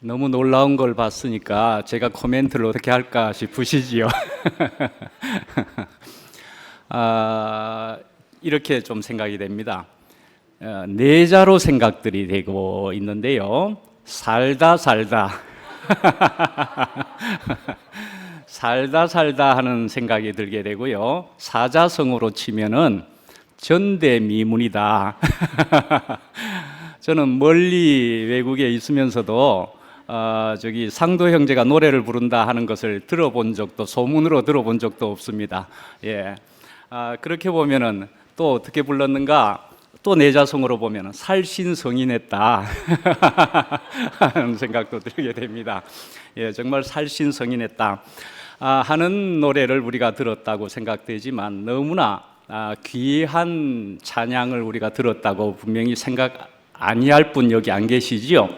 너무 놀라운 걸 봤으니까 제가 코멘트를 어떻게 할까 싶으시지요. 이렇게 좀 생각이 됩니다. 내자로 생각들이 되고 있는데요. 살다 살다 하는 생각이 들게 되고요. 사자성어로 치면은 전대미문이다. 저는 멀리 외국에 있으면서도 저기 상도 형제가 노래를 부른다 하는 것을 소문으로 들어본 적도 없습니다. 예. 그렇게 보면은 또 어떻게 불렀는가? 또 내자성어로 보면은 살신성인했다 하는 생각도 들게 됩니다. 예, 정말 살신성인했다 하는 노래를 우리가 들었다고 생각되지만 너무나 귀한 찬양을 우리가 들었다고 분명히 생각 아니할 분 여기 안 계시지요?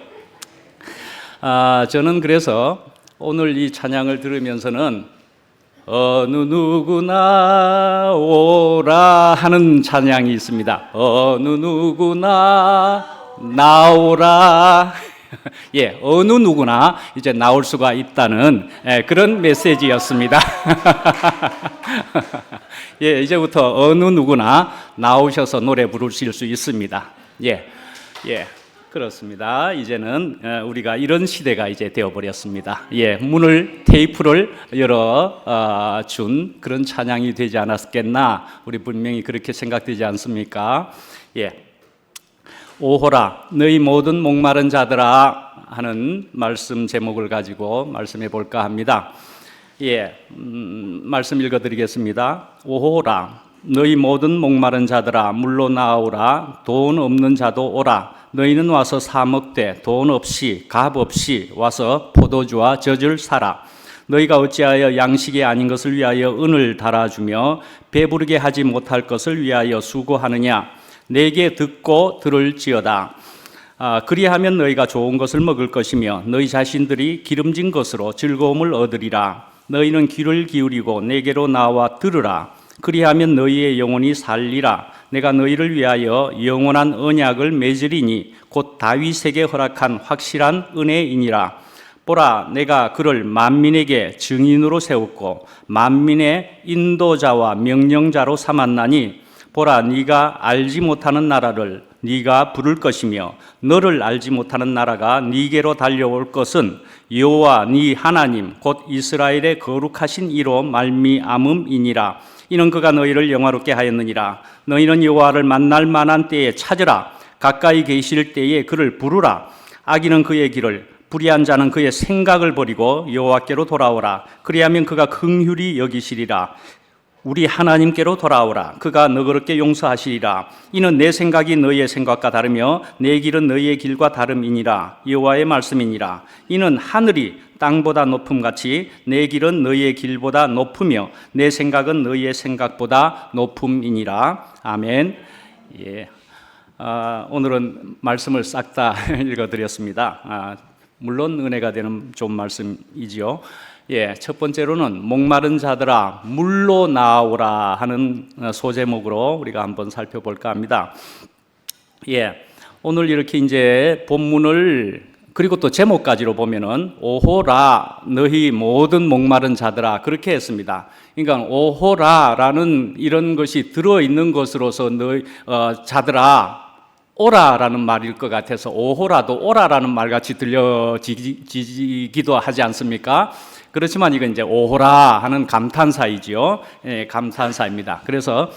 저는 그래서 오늘 이 찬양을 들으면서는 어느 누구나 오라 하는 찬양이 있습니다. 어느 누구나 나오라. 예, 어느 누구나 이제 나올 수가 있다는 그런 메시지였습니다. 예, 이제부터 어느 누구나 나오셔서 노래 부르실 수 있습니다. 예, 그렇습니다. 이제는 우리가 이런 시대가 이제 되어버렸습니다. 예, 테이프를 열어 준 그런 찬양이 되지 않았겠나? 우리 분명히 그렇게 생각되지 않습니까? 예. 오호라 너희 모든 목마른 자들아 하는 말씀 제목을 가지고 말씀해 볼까 합니다. 예, 말씀 읽어드리겠습니다. 오호라 너희 모든 목마른 자들아 물로 나오라 돈 없는 자도 오라 너희는 와서 사 먹되 돈 없이 값 없이 와서 포도주와 젖을 사라 너희가 어찌하여 양식이 아닌 것을 위하여 은을 달아주며 배부르게 하지 못할 것을 위하여 수고하느냐 내게 듣고 들을지어다. 그리하면 너희가 좋은 것을 먹을 것이며 너희 자신들이 기름진 것으로 즐거움을 얻으리라. 너희는 귀를 기울이고 내게로 나와 들으라. 그리하면 너희의 영혼이 살리라. 내가 너희를 위하여 영원한 언약을 맺으리니 곧 다윗에게 허락한 확실한 은혜이니라. 보라, 내가 그를 만민에게 증인으로 세웠고 만민의 인도자와 명령자로 삼았나니 보라, 네가 알지 못하는 나라를 네가 부를 것이며 너를 알지 못하는 나라가 네게로 달려올 것은 여호와 네 하나님 곧 이스라엘의 거룩하신 이로 말미암음이니라. 이는 그가 너희를 영화롭게 하였느니라. 너희는 여호와를 만날 만한 때에 찾으라. 가까이 계실 때에 그를 부르라. 악인은 그의 길을 불의한 자는 그의 생각을 버리고 여호와께로 돌아오라. 그리하면 그가 긍휼히 여기시리라. 우리 하나님께로 돌아오라. 그가 너그럽게 용서하시리라. 이는 내 생각이 너희의 생각과 다르며 내 길은 너희의 길과 다름이니라. 여호와의 말씀이니라. 이는 하늘이 땅보다 높음같이 내 길은 너희의 길보다 높으며 내 생각은 너희의 생각보다 높음이니라. 아멘. 예. 오늘은 말씀을 싹 다 읽어드렸습니다. 물론 은혜가 되는 좀 말씀이지요. 예, 첫 번째로는 목마른 자들아 물로 나오라 하는 소제목으로 우리가 한번 살펴볼까 합니다. 예, 오늘 이렇게 이제 본문을 그리고 또 제목까지로 보면은 오호라 너희 모든 목마른 자들아 그렇게 했습니다. 그러니까 오호라라는 이런 것이 들어있는 것으로서 너희 자들아 오라라는 말일 것 같아서 오호라도 오라라는 말같이 들려지기도 하지 않습니까? 그렇지만 이건 이제 오호라 하는 감탄사이지요. 예, 감탄사입니다. 그래서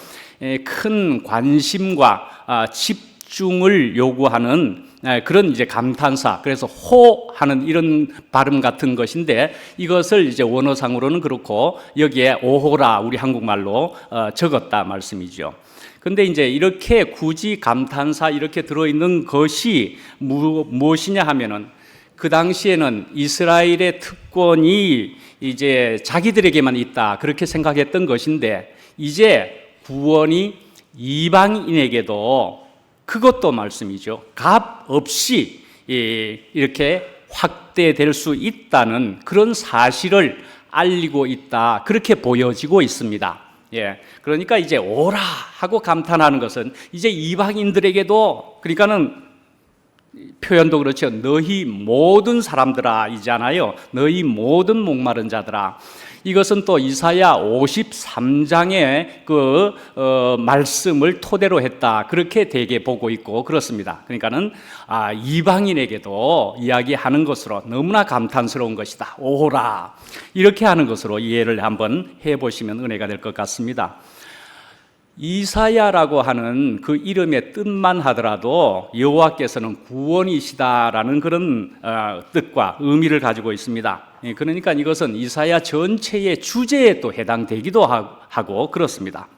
큰 관심과 집중을 요구하는 그런 이제 감탄사. 그래서 호 하는 이런 발음 같은 것인데 이것을 이제 원어상으로는 그렇고 여기에 오호라 우리 한국말로 적었다 말씀이죠. 근데 이제 이렇게 굳이 감탄사 이렇게 들어있는 것이 무엇이냐 하면은 그 당시에는 이스라엘의 특권이 이제 자기들에게만 있다 그렇게 생각했던 것인데 이제 구원이 이방인에게도 그것도 말씀이죠. 값 없이 이렇게 확대될 수 있다는 그런 사실을 알리고 있다 그렇게 보여지고 있습니다. 예, 그러니까 이제 오라 하고 감탄하는 것은 이제 이방인들에게도 그러니까는 표현도 그렇죠. 너희 모든 사람들아이잖아요. 너희 모든 목마른 자들아. 이것은 또 이사야 53장의 말씀을 토대로 했다. 그렇게 되게 보고 있고 그렇습니다. 그러니까는 이방인에게도 이야기하는 것으로 너무나 감탄스러운 것이다. 오라. 이렇게 하는 것으로 이해를 한번 해보시면 은혜가 될 것 같습니다. 이사야라고 하는 그 이름의 뜻만 하더라도 여호와께서는 구원이시다라는 그런 뜻과 의미를 가지고 있습니다. 그러니까 이것은 이사야 전체의 주제에 또 해당되기도 하고 그렇습니다.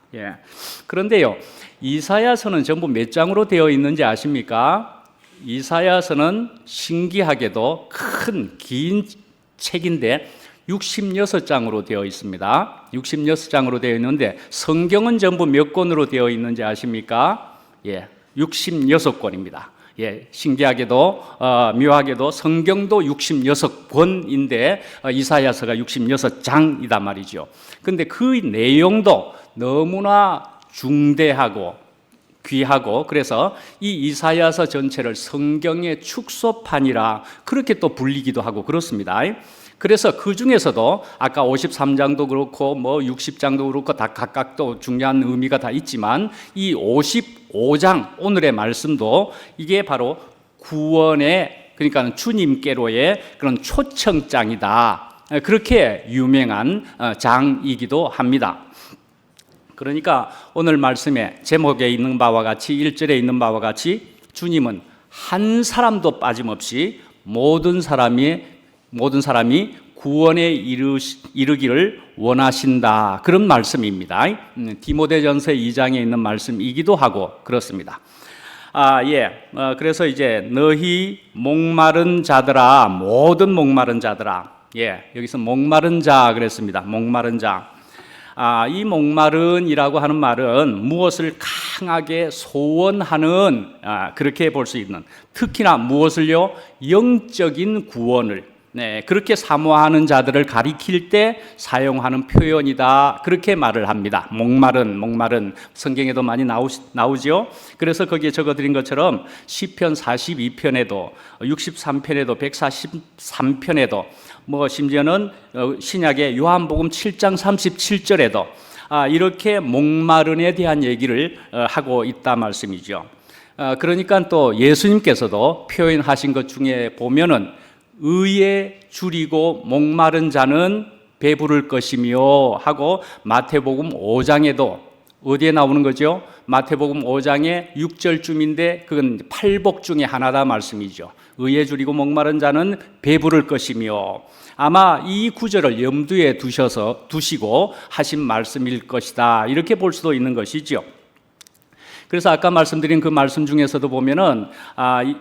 그런데요, 이사야서는 전부 몇 장으로 되어 있는지 아십니까? 이사야서는 신기하게도 긴 책인데 66장으로 되어 있습니다. 66장으로 되어 있는데 성경은 전부 몇 권으로 되어 있는지 아십니까? 66권입니다. 신기하게도 묘하게도 성경도 66권인데 이사야서가 66장이단 말이죠. 근데 그 내용도 너무나 중대하고 귀하고 그래서 이 이사야서 전체를 성경의 축소판이라 그렇게 또 불리기도 하고 그렇습니다. 그래서 그 중에서도 아까 53장도 그렇고 60장도 그렇고 다 각각 또 중요한 의미가 다 있지만 이 55장 오늘의 말씀도 이게 바로 구원의 그러니까 주님께로의 그런 초청장이다. 그렇게 유명한 장이기도 합니다. 그러니까 오늘 말씀의 제목에 있는 바와 같이 1절에 있는 바와 같이 주님은 한 사람도 빠짐없이 모든 사람이 구원에 이르기를 원하신다. 그런 말씀입니다. 디모데전서 2장에 있는 말씀이기도 하고 그렇습니다. 그래서 이제 너희 목마른 자들아, 모든 목마른 자들아. 여기서 목마른 자 그랬습니다. 목마른 자. 이 목마른이라고 하는 말은 무엇을 강하게 소원하는 그렇게 볼 수 있는 특히나 무엇을요? 영적인 구원을 그렇게 사모하는 자들을 가리킬 때 사용하는 표현이다. 그렇게 말을 합니다. 목마른 성경에도 많이 나오죠. 그래서 거기에 적어드린 것처럼 시편 42편에도 63편에도 143편에도 심지어는 신약의 요한복음 7장 37절에도 이렇게 목마른에 대한 얘기를 하고 있다 말씀이죠. 그러니까 또 예수님께서도 표현하신 것 중에 보면은 의에 줄이고 목마른 자는 배부를 것이며 하고 마태복음 5장에도 어디에 나오는 거죠? 마태복음 5장의 6절쯤인데 그건 팔복 중에 하나다 말씀이죠. 의에 줄이고 목마른 자는 배부를 것이며 아마 이 구절을 염두에 두시고 하신 말씀일 것이다. 이렇게 볼 수도 있는 것이죠. 그래서 아까 말씀드린 그 말씀 중에서도 보면은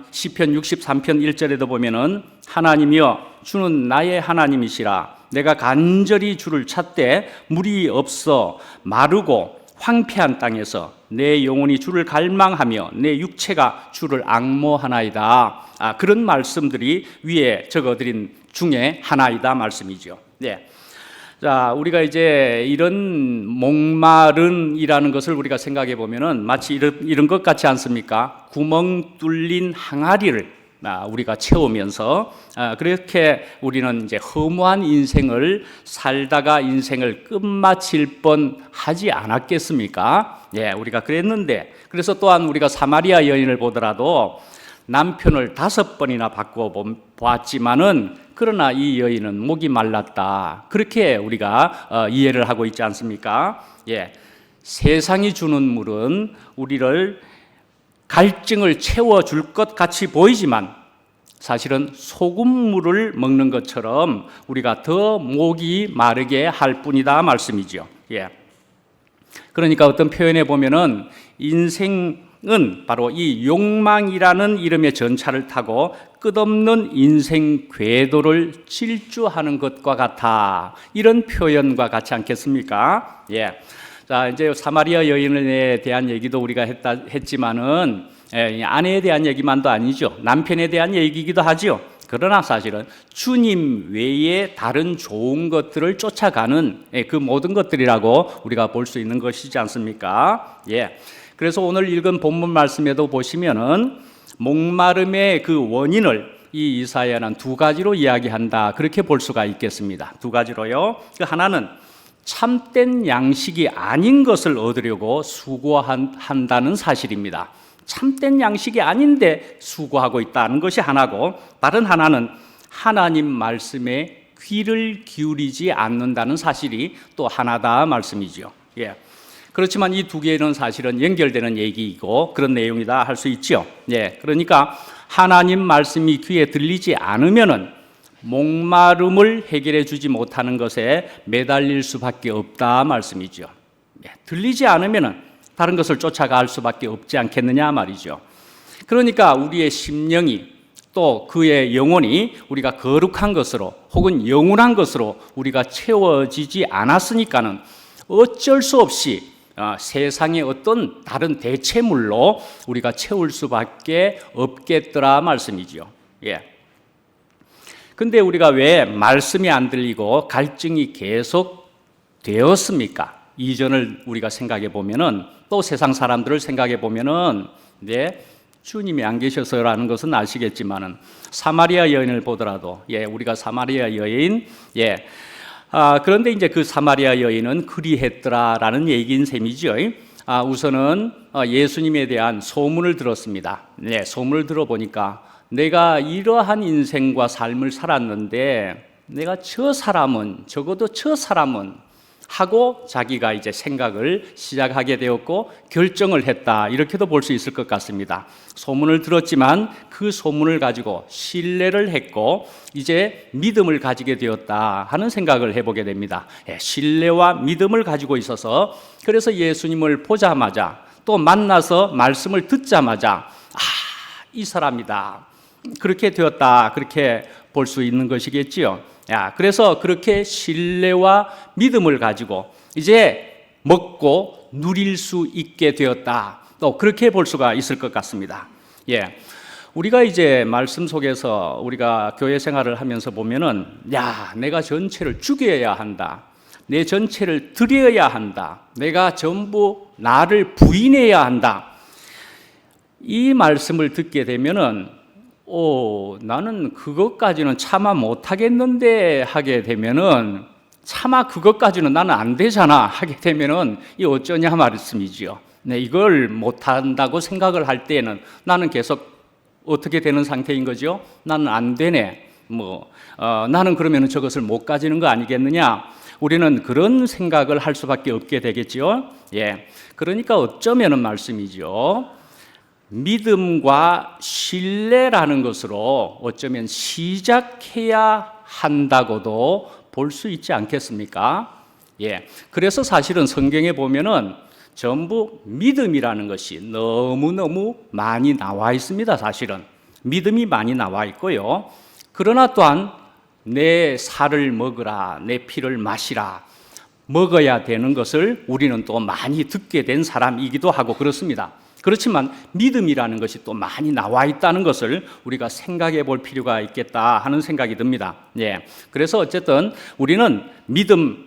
시편 63편 1절에도 보면은 하나님이여 주는 나의 하나님이시라 내가 간절히 주를 찾되 물이 없어 마르고 황폐한 땅에서 내 영혼이 주를 갈망하며 내 육체가 주를 앙모하나이다. 그런 말씀들이 위에 적어드린 중에 하나이다 말씀이죠. 자, 우리가 이제 이런 목마른이라는 것을 우리가 생각해 보면은 마치 이런 것 같지 않습니까? 구멍 뚫린 항아리를 우리가 채우면서 그렇게 우리는 이제 허무한 인생을 살다가 인생을 끝마칠 뻔 하지 않았겠습니까? 우리가 그랬는데 그래서 또한 우리가 사마리아 여인을 보더라도 남편을 5번이나 바꿔 보았지만은 그러나 이 여인은 목이 말랐다. 그렇게 우리가 이해를 하고 있지 않습니까? 세상이 주는 물은 우리를 갈증을 채워줄 것 같이 보이지만 사실은 소금물을 먹는 것처럼 우리가 더 목이 마르게 할 뿐이다 말씀이죠. 그러니까 어떤 표현에 보면은 인생은 바로 이 욕망이라는 이름의 전차를 타고 끝없는 인생 궤도를 질주하는 것과 같아. 이런 표현과 같지 않겠습니까? 자, 이제 사마리아 여인에 대한 얘기도 우리가 했지만은 아내에 대한 얘기만도 아니죠. 남편에 대한 얘기이기도 하죠. 그러나 사실은 주님 외에 다른 좋은 것들을 쫓아가는 그 모든 것들이라고 우리가 볼 수 있는 것이지 않습니까? 그래서 오늘 읽은 본문 말씀에도 보시면은 목마름의 그 원인을 이 이사야는 두 가지로 이야기한다. 그렇게 볼 수가 있겠습니다. 두 가지로요. 그 하나는 참된 양식이 아닌 것을 얻으려고 수고한다는 사실입니다. 참된 양식이 아닌데 수고하고 있다는 것이 하나고, 다른 하나는 하나님 말씀에 귀를 기울이지 않는다는 사실이 또 하나다 말씀이죠. 예. 그렇지만 이 두 개는 사실은 연결되는 얘기이고 그런 내용이다 할 수 있죠. 예. 그러니까 하나님 말씀이 귀에 들리지 않으면은 목마름을 해결해 주지 못하는 것에 매달릴 수밖에 없다 말씀이죠. 예. 들리지 않으면은 다른 것을 쫓아갈 수밖에 없지 않겠느냐 말이죠. 그러니까 우리의 심령이 또 그의 영혼이 우리가 거룩한 것으로 혹은 영원한 것으로 우리가 채워지지 않았으니까는 어쩔 수 없이 세상의 어떤 다른 대체물로 우리가 채울 수밖에 없겠더라 말씀이죠. 예. 근데 우리가 왜 말씀이 안 들리고 갈증이 계속 되었습니까? 이전을 우리가 생각해 보면은, 또 세상 사람들을 생각해 보면은, 네, 주님이 안 계셔서라는 것은 아시겠지만은 사마리아 여인을 보더라도, 예, 우리가 사마리아 여인, 예, 그런데 이제 그 사마리아 여인은 그리했더라라는 얘기인 셈이죠. 우선은 예수님에 대한 소문을 들었습니다. 네, 소문을 들어보니까 내가 이러한 인생과 삶을 살았는데 내가 적어도 저 사람은 하고 자기가 이제 생각을 시작하게 되었고 결정을 했다, 이렇게도 볼 수 있을 것 같습니다. 소문을 들었지만 그 소문을 가지고 신뢰를 했고 이제 믿음을 가지게 되었다 하는 생각을 해보게 됩니다. 신뢰와 믿음을 가지고 있어서, 그래서 예수님을 보자마자 또 만나서 말씀을 듣자마자 이 사람이다, 그렇게 되었다, 그렇게 볼 수 있는 것이겠지요. 그래서 그렇게 신뢰와 믿음을 가지고 이제 먹고 누릴 수 있게 되었다, 또 그렇게 볼 수가 있을 것 같습니다. 예, 우리가 이제 말씀 속에서 우리가 교회 생활을 하면서 보면은, 내가 전체를 죽여야 한다, 내 전체를 드려야 한다, 내가 전부 나를 부인해야 한다, 이 말씀을 듣게 되면은 나는 그것까지는 차마 못하겠는데 하게 되면은, 차마 그것까지는 나는 안 되잖아 하게 되면은 이 어쩌냐 말씀이지요. 네, 이걸 못한다고 생각을 할 때에는 나는 계속 어떻게 되는 상태인 거죠? 나는 안 되네, 나는 그러면은 저것을 못 가지는 거 아니겠느냐, 우리는 그런 생각을 할 수밖에 없게 되겠죠. 예, 그러니까 어쩌면은 말씀이죠, 믿음과 신뢰라는 것으로 어쩌면 시작해야 한다고도 볼 수 있지 않겠습니까? 예. 그래서 사실은 성경에 보면은 전부 믿음이라는 것이 너무너무 많이 나와 있습니다. 사실은 믿음이 많이 나와 있고요. 그러나 또한 내 살을 먹으라, 내 피를 마시라, 먹어야 되는 것을 우리는 또 많이 듣게 된 사람이기도 하고 그렇습니다. 그렇지만 믿음이라는 것이 또 많이 나와 있다는 것을 우리가 생각해 볼 필요가 있겠다 하는 생각이 듭니다. 예. 그래서 어쨌든 우리는 믿음,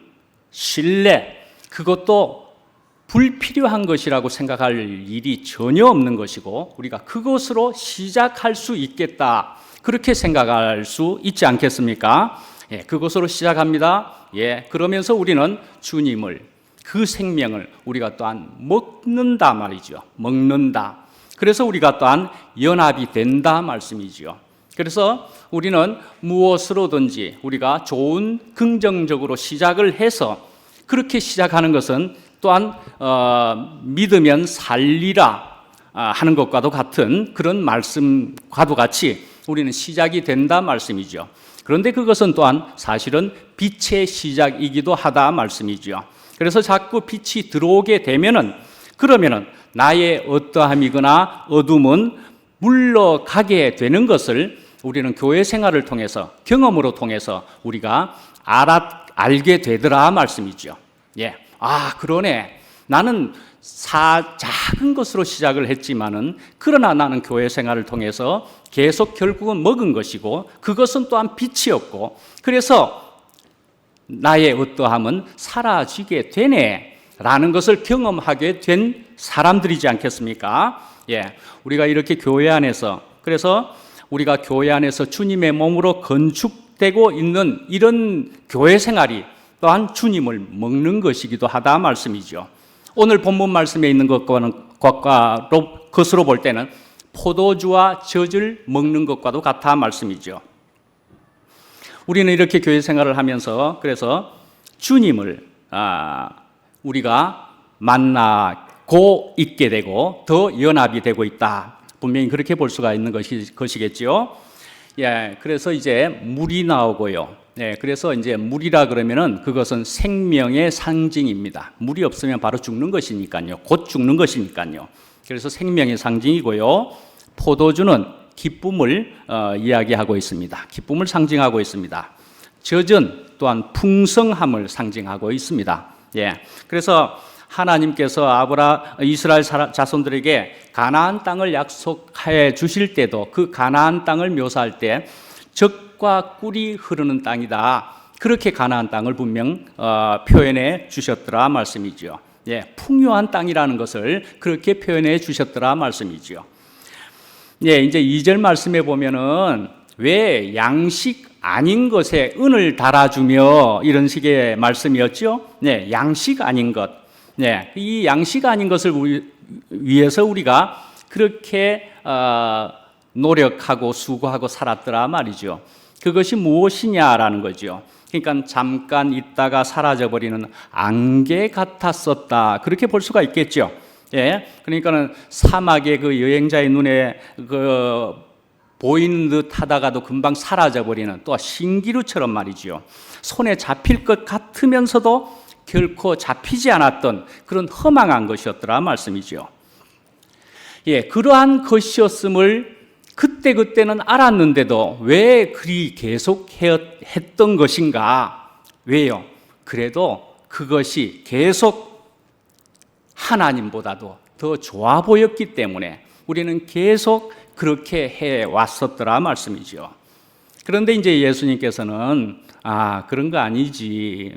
신뢰, 그것도 불필요한 것이라고 생각할 일이 전혀 없는 것이고 우리가 그것으로 시작할 수 있겠다, 그렇게 생각할 수 있지 않겠습니까? 예, 그것으로 시작합니다. 예, 그러면서 우리는 주님을, 그 생명을 우리가 또한 먹는다 말이죠. 먹는다. 그래서 우리가 또한 연합이 된다 말씀이죠. 그래서 우리는 무엇으로든지 우리가 좋은 긍정적으로 시작을 해서, 그렇게 시작하는 것은 또한 믿으면 살리라 하는 것과도 같은 그런 말씀과도 같이 우리는 시작이 된다 말씀이죠. 그런데 그것은 또한 사실은 빛의 시작이기도 하다 말씀이죠. 그래서 자꾸 빛이 들어오게 되면은, 그러면은 나의 어떠함이거나 어둠은 물러가게 되는 것을 우리는 교회 생활을 통해서, 경험으로 통해서 우리가 알게 되더라 말씀이죠. 예. 그러네. 나는 작은 것으로 시작을 했지만은, 그러나 나는 교회 생활을 통해서 계속 결국은 먹은 것이고, 그것은 또한 빛이었고, 그래서 나의 어떠함은 사라지게 되네 라는 것을 경험하게 된 사람들이지 않겠습니까? 예, 우리가 이렇게 교회 안에서, 그래서 우리가 교회 안에서 주님의 몸으로 건축되고 있는 이런 교회 생활이 또한 주님을 먹는 것이기도 하다 말씀이죠. 오늘 본문 말씀에 있는 것으로 볼 때는 포도주와 젖을 먹는 것과도 같아 말씀이죠. 우리는 이렇게 교회 생활을 하면서 그래서 주님을 우리가 만나고 있게 되고 더 연합이 되고 있다. 분명히 그렇게 볼 수가 있는 것이겠죠. 예, 그래서 이제 물이 나오고요. 예, 그래서 이제 물이라 그러면은 그것은 생명의 상징입니다. 물이 없으면 바로 죽는 것이니까요. 곧 죽는 것이니까요. 그래서 생명의 상징이고요. 포도주는 기쁨을 이야기하고 있습니다. 기쁨을 상징하고 있습니다. 젖은 또한 풍성함을 상징하고 있습니다. 예, 그래서 하나님께서 이스라엘 자손들에게 가나안 땅을 약속해 주실 때도 그 가나안 땅을 묘사할 때 젖과 꿀이 흐르는 땅이다. 그렇게 가나안 땅을 분명 표현해 주셨더라 말씀이죠. 예, 풍요한 땅이라는 것을 그렇게 표현해 주셨더라 말씀이죠. 예, 이제 2절 말씀에 보면은 왜 양식 아닌 것에 은을 달아주며 이런 식의 말씀이었죠. 네, 양식 아닌 것. 네, 이 양식 아닌 것을 위해서 우리가 그렇게 노력하고 수고하고 살았더라 말이죠. 그것이 무엇이냐라는 거죠. 그러니까 잠깐 있다가 사라져버리는 안개 같았었다. 그렇게 볼 수가 있겠죠. 예, 그러니까는 사막의 그 여행자의 눈에 보이는 듯 하다가도 금방 사라져버리는 또 신기루처럼 말이죠. 손에 잡힐 것 같으면서도 결코 잡히지 않았던 그런 허망한 것이었더라 말씀이죠. 예, 그러한 것이었음을 그때는 알았는데도 왜 그리 계속 했던 것인가? 왜요? 그래도 그것이 계속 하나님보다도 더 좋아 보였기 때문에 우리는 계속 그렇게 해왔었더라 말씀이죠. 그런데 이제 예수님께서는 그런 거 아니지.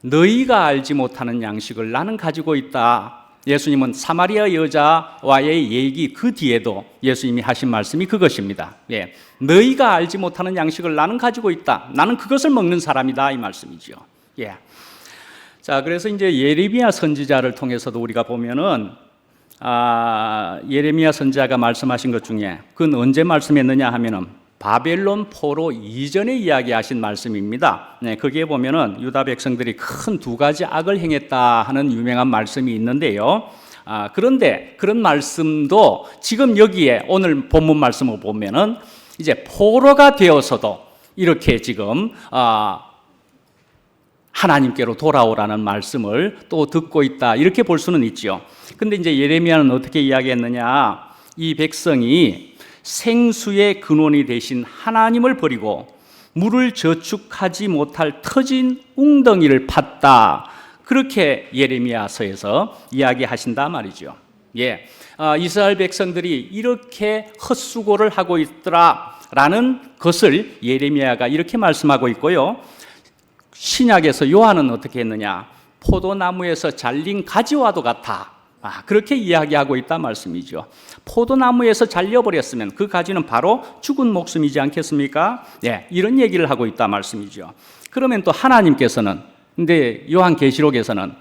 너희가 알지 못하는 양식을 나는 가지고 있다. 예수님은 사마리아 여자와의 얘기 그 뒤에도 예수님이 하신 말씀이 그것입니다. 예, 너희가 알지 못하는 양식을 나는 가지고 있다. 나는 그것을 먹는 사람이다 이 말씀이죠. 예. 자, 그래서 이제 예레미야 선지자를 통해서도 우리가 보면은 예레미야 선지자가 말씀하신 것 중에 그건 언제 말씀했느냐 하면은 바벨론 포로 이전에 이야기하신 말씀입니다. 네, 거기에 보면은 유다 백성들이 큰 두 가지 악을 행했다 하는 유명한 말씀이 있는데요. 그런데 그런 말씀도 지금 여기에 오늘 본문 말씀을 보면은 이제 포로가 되어서도 이렇게 지금 하나님께로 돌아오라는 말씀을 또 듣고 있다. 이렇게 볼 수는 있죠. 근데 이제 예레미야는 어떻게 이야기했느냐? 이 백성이 생수의 근원이 되신 하나님을 버리고 물을 저축하지 못할 터진 웅덩이를 팠다. 그렇게 예레미야서에서 이야기하신다 말이죠. 예, 이스라엘 백성들이 이렇게 헛수고를 하고 있더라라는 것을 예레미야가 이렇게 말씀하고 있고요. 신약에서 요한은 어떻게 했느냐? 포도나무에서 잘린 가지와도 같아. 그렇게 이야기하고 있다 말씀이죠. 포도나무에서 잘려버렸으면 그 가지는 바로 죽은 목숨이지 않겠습니까? 예, 이런 얘기를 하고 있다 말씀이죠. 그러면 또 하나님께서는 근데 요한계시록에서는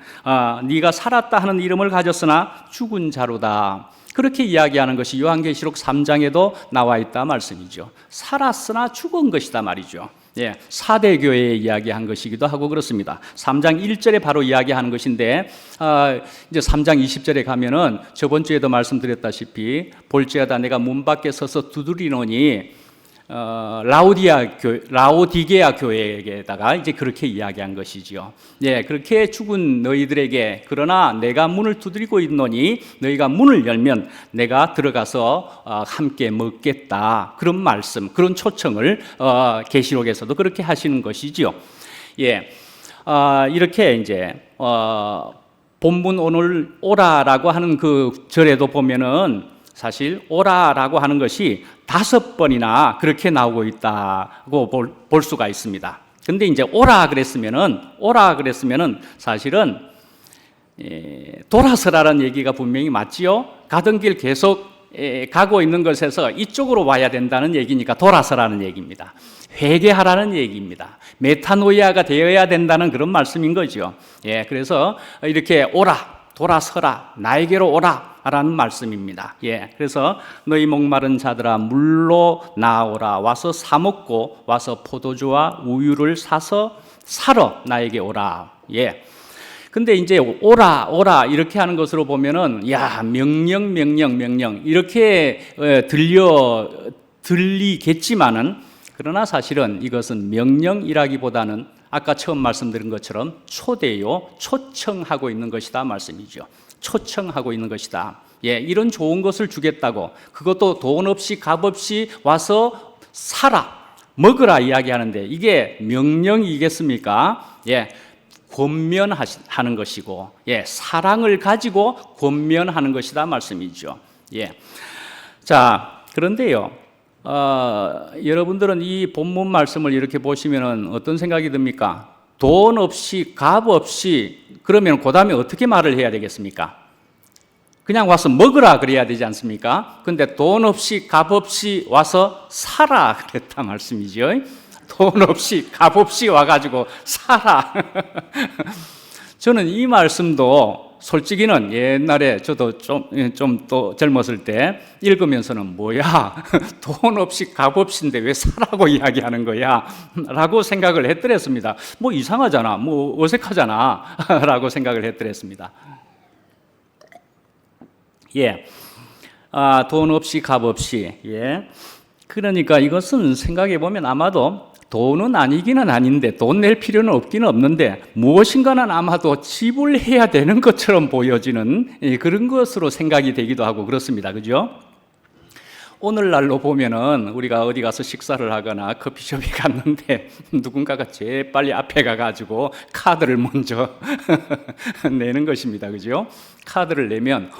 네가 살았다 하는 이름을 가졌으나 죽은 자로다. 그렇게 이야기하는 것이 요한계시록 3장에도 나와 있다 말씀이죠. 살았으나 죽은 것이다 말이죠. 예, 4대 교회에 이야기한 것이기도 하고 그렇습니다. 3장 1절에 바로 이야기하는 것인데 이제 3장 20절에 가면은 저번 주에도 말씀드렸다시피 볼지어다 내가 문 밖에 서서 두드리노니 라오디게아 교회에게다가 이제 그렇게 이야기한 것이지요. 예, 그렇게 죽은 너희들에게 그러나 내가 문을 두드리고 있노니 너희가 문을 열면 내가 들어가서 함께 먹겠다. 그런 말씀, 그런 초청을 계시록에서도 그렇게 하시는 것이지요. 예, 이렇게 이제 본문 오늘 오라라고 하는 그 절에도 보면은 사실 오라라고 하는 것이 5번이나 그렇게 나오고 있다고 볼 수가 있습니다. 근데 이제 오라 그랬으면은 사실은 돌아서라는 얘기가 분명히 맞지요. 가던 길 계속 가고 있는 것에서 이쪽으로 와야 된다는 얘기니까 돌아서라는 얘기입니다. 회개하라는 얘기입니다. 메타노이아가 되어야 된다는 그런 말씀인 거죠. 예, 그래서 이렇게 오라, 돌아서라, 나에게로 오라 라는 말씀입니다. 예, 그래서 너희 목마른 자들아 물로 나오라, 와서 사 먹고 와서 포도주와 우유를 사서 사러 나에게 오라. 예. 근데 이제 오라 오라 이렇게 하는 것으로 보면은 야 명령 이렇게 들리겠지만은, 그러나 사실은 이것은 명령이라기보다는 아까 처음 말씀드린 것처럼 초대요, 초청하고 있는 것이다 말씀이죠. 초청하고 있는 것이다. 예, 이런 좋은 것을 주겠다고, 그것도 돈 없이 값 없이 와서 사라, 먹으라 이야기하는데 이게 명령이겠습니까? 예, 권면하는 것이고, 예, 사랑을 가지고 권면하는 것이다 말씀이죠. 예, 자, 그런데요, 여러분들은 이 본문 말씀을 이렇게 보시면은 어떤 생각이 듭니까? 돈 없이 값 없이, 그러면 그 다음에 어떻게 말을 해야 되겠습니까? 그냥 와서 먹으라 그래야 되지 않습니까? 근데 돈 없이 값 없이 와서 사라 그랬다 말씀이죠. 돈 없이 값 없이 와가지고 사라. 저는 이 말씀도 솔직히는 옛날에 저도 좀 또 젊었을 때 읽으면서는 뭐야, 돈 없이 값 없이인데 왜 사라고 이야기하는 거야? 라고 생각을 했더랬습니다. 뭐 이상하잖아, 뭐 어색하잖아 라고 생각을 했더랬습니다. 예, 돈 없이 값 없이. 예, 그러니까 이것은 생각해 보면 아마도 돈은 아니기는 아닌데, 돈 낼 필요는 없기는 없는데 무엇인가는 아마도 지불해야 되는 것처럼 보여지는 그런 것으로 생각이 되기도 하고 그렇습니다. 그죠? 오늘날로 보면은 우리가 어디 가서 식사를 하거나 커피숍에 갔는데 누군가가 제일 빨리 앞에 가가지고 카드를 먼저 내는 것입니다. 그죠? 카드를 내면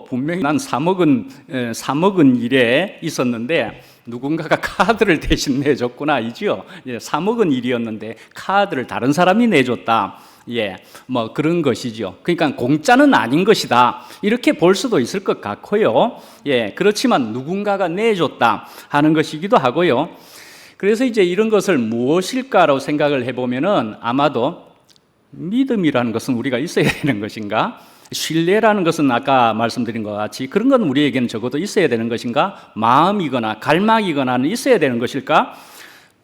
분명히 난 사 먹은 일에 있었는데 누군가가 카드를 대신 내줬구나 이지요. 예, 사 먹은 일이었는데 카드를 다른 사람이 내줬다. 예, 뭐 그런 것이죠. 그러니까 공짜는 아닌 것이다, 이렇게 볼 수도 있을 것 같고요. 예, 그렇지만 누군가가 내줬다 하는 것이기도 하고요. 그래서 이제 이런 것을 무엇일까라고 생각을 해보면은 아마도 믿음이라는 것은 우리가 있어야 되는 것인가? 신뢰라는 것은 아까 말씀드린 것 같이 그런 건 우리에게는 적어도 있어야 되는 것인가? 마음이거나 갈망이거나는 있어야 되는 것일까?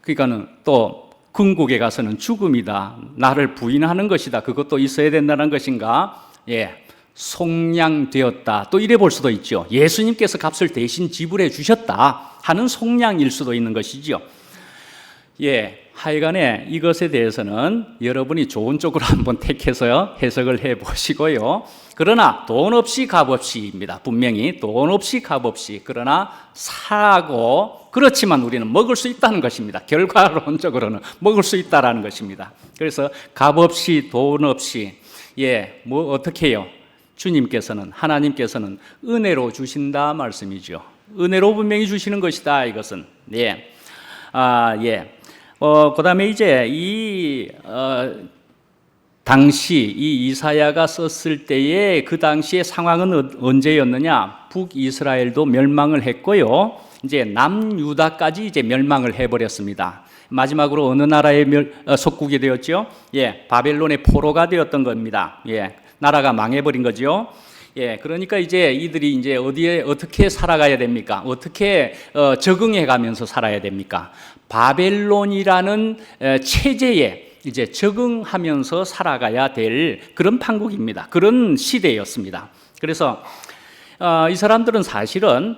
그러니까는 또 궁극에 가서는 죽음이다, 나를 부인하는 것이다, 그것도 있어야 된다는 것인가? 예, 속량되었다, 또 이래 볼 수도 있죠. 예수님께서 값을 대신 지불해 주셨다 하는 속량일 수도 있는 것이죠. 예, 하여간에 이것에 대해서는 여러분이 좋은 쪽으로 한번 택해서 해석을 해 보시고요. 그러나 돈 없이 값 없이입니다. 분명히 돈 없이 값 없이, 그러나 사고, 그렇지만 우리는 먹을 수 있다는 것입니다. 결과론적으로는 먹을 수 있다라는 것입니다. 그래서 값 없이 돈 없이, 예, 뭐 어떻게 해요? 주님께서는, 하나님께서는 은혜로 주신다 말씀이죠. 은혜로 분명히 주시는 것이다 이것은. 예, 예. 그 다음에 이제 당시 이 이사야가 썼을 때의 그 당시의 상황은 언제였느냐? 북이스라엘도 멸망을 했고요. 이제 남유다까지 이제 멸망을 해버렸습니다. 마지막으로 어느 나라의 속국이 되었죠? 예, 바벨론의 포로가 되었던 겁니다. 예, 나라가 망해버린 거죠. 예, 그러니까 이제 이들이 이제 어디에 어떻게 살아가야 됩니까? 어떻게 적응해 가면서 살아야 됩니까? 바벨론이라는 체제에 이제 적응하면서 살아가야 될 그런 판국입니다. 그런 시대였습니다. 그래서 이 사람들은 사실은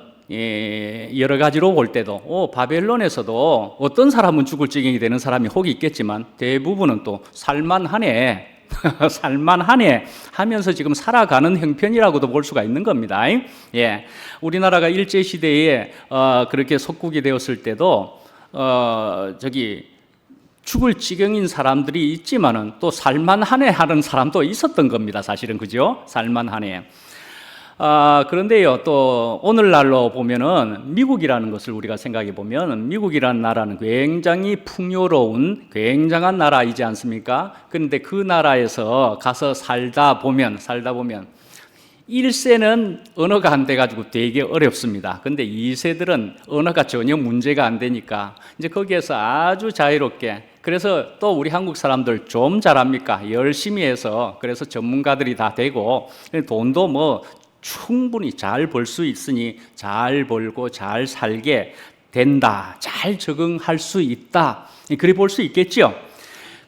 여러 가지로 볼 때도 바벨론에서도 어떤 사람은 죽을 지경이 되는 사람이 혹이 있겠지만 대부분은 또 살만하네 살만하네 하면서 지금 살아가는 형편이라고도 볼 수가 있는 겁니다. 예, 우리나라가 일제시대에 그렇게 속국이 되었을 때도 죽을 지경인 사람들이 있지만은 또 살만하네 하는 사람도 있었던 겁니다. 사실은 그죠? 살만하네. 그런데요, 또 오늘날로 보면은 미국이라는 것을 우리가 생각해 보면 미국이라는 나라는 굉장히 풍요로운 굉장한 나라이지 않습니까? 그런데 그 나라에서 가서 살다 보면 1세는 언어가 안 돼가지고 되게 어렵습니다. 근데 2세들은 언어가 전혀 문제가 안 되니까 이제 거기에서 아주 자유롭게, 그래서 또 우리 한국 사람들 좀 잘합니까? 열심히 해서 그래서 전문가들이 다 되고 돈도 뭐 충분히 잘 벌 수 있으니 잘 벌고 잘 살게 된다. 잘 적응할 수 있다. 그래 볼 수 있겠죠.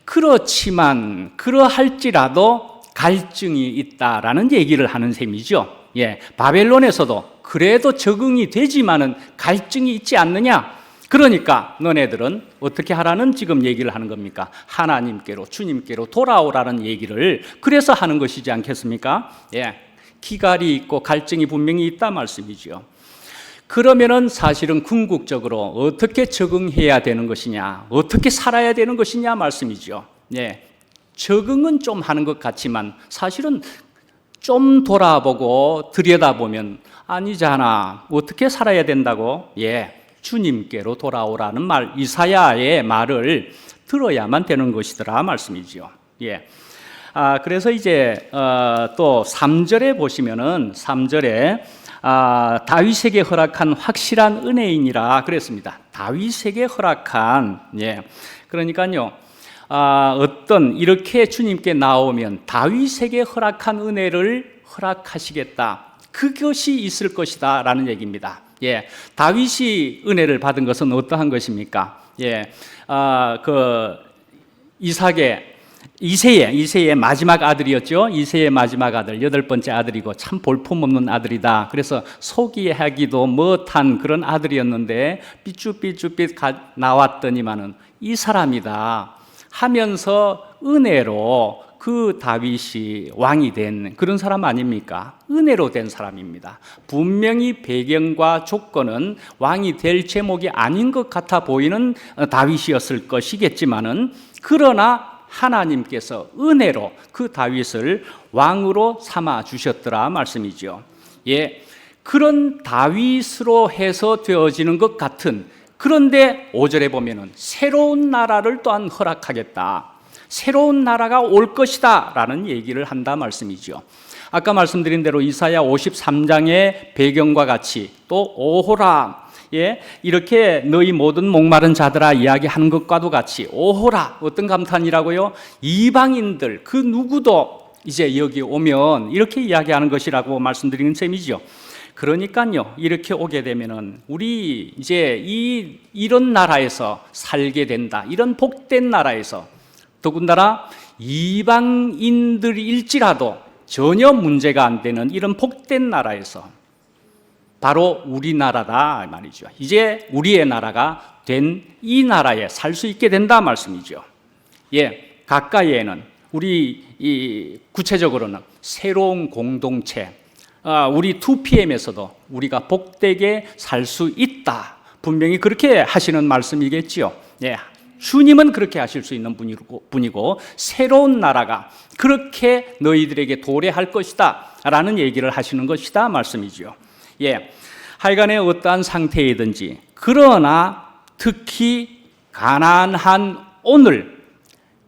그렇지만 그러할지라도 갈증이 있다라는 얘기를 하는 셈이죠. 예, 바벨론에서도 그래도 적응이 되지만은 갈증이 있지 않느냐? 그러니까 너네들은 어떻게 하라는 지금 얘기를 하는 겁니까? 하나님께로, 주님께로 돌아오라는 얘기를 그래서 하는 것이지 않겠습니까? 예, 기갈이 있고 갈증이 분명히 있다 말씀이죠. 그러면은 사실은 궁극적으로 어떻게 적응해야 되는 것이냐, 어떻게 살아야 되는 것이냐 말씀이죠. 예. 적응은 좀 하는 것 같지만 사실은 좀 돌아보고 들여다보면 아니잖아. 어떻게 살아야 된다고? 예, 주님께로 돌아오라는 말, 이사야의 말을 들어야만 되는 것이더라 말씀이죠. 예. 그래서 이제 또 3절에 보시면은 3절에 다윗에게 허락한 확실한 은혜이니라 그랬습니다. 다윗에게 허락한, 예. 그러니까요. 어떤 이렇게 주님께 나오면 다윗에게 허락한 은혜를 허락하시겠다. 그것이 있을 것이다 라는 얘기입니다. 예, 다윗이 은혜를 받은 것은 어떠한 것입니까? 예, 이새의 마지막 아들이었죠. 이새의 마지막 아들, 8번째 아들이고 참 볼품없는 아들이다. 그래서 소개하기도 못한 그런 아들이었는데 삐쭈삐쭈삐 나왔더니만은 이 사람이다 하면서 은혜로 그 다윗이 왕이 된 그런 사람 아닙니까? 은혜로 된 사람입니다. 분명히 배경과 조건은 왕이 될 제목이 아닌 것 같아 보이는 다윗이었을 것이겠지만은 그러나 하나님께서 은혜로 그 다윗을 왕으로 삼아 주셨더라 말씀이죠. 예, 그런 다윗으로 해서 되어지는 것 같은, 그런데 5절에 보면은 새로운 나라를 또한 허락하겠다. 새로운 나라가 올 것이다 라는 얘기를 한다 말씀이죠. 아까 말씀드린 대로 이사야 53장의 배경과 같이 또 오호라, 예, 이렇게 너희 모든 목마른 자들아 이야기하는 것과도 같이 오호라, 어떤 감탄이라고요? 이방인들 그 누구도 이제 여기 오면 이렇게 이야기하는 것이라고 말씀드리는 셈이죠. 그러니까요, 이렇게 오게 되면은 우리 이제 이런 나라에서 살게 된다. 이런 복된 나라에서, 더군다나 이방인들일지라도 전혀 문제가 안 되는 이런 복된 나라에서 바로 우리나라다 말이죠. 이제 우리의 나라가 된 이 나라에 살 수 있게 된다 말씀이죠. 예, 가까이에는 우리 구체적으로는 새로운 공동체, 우리 2PM에서도 우리가 복되게 살 수 있다. 분명히 그렇게 하시는 말씀이겠지요. 예, 주님은 그렇게 하실 수 있는 분이고 새로운 나라가 그렇게 너희들에게 도래할 것이다 라는 얘기를 하시는 것이다 말씀이죠. 예, 하여간에 어떠한 상태이든지, 그러나 특히 가난한 오늘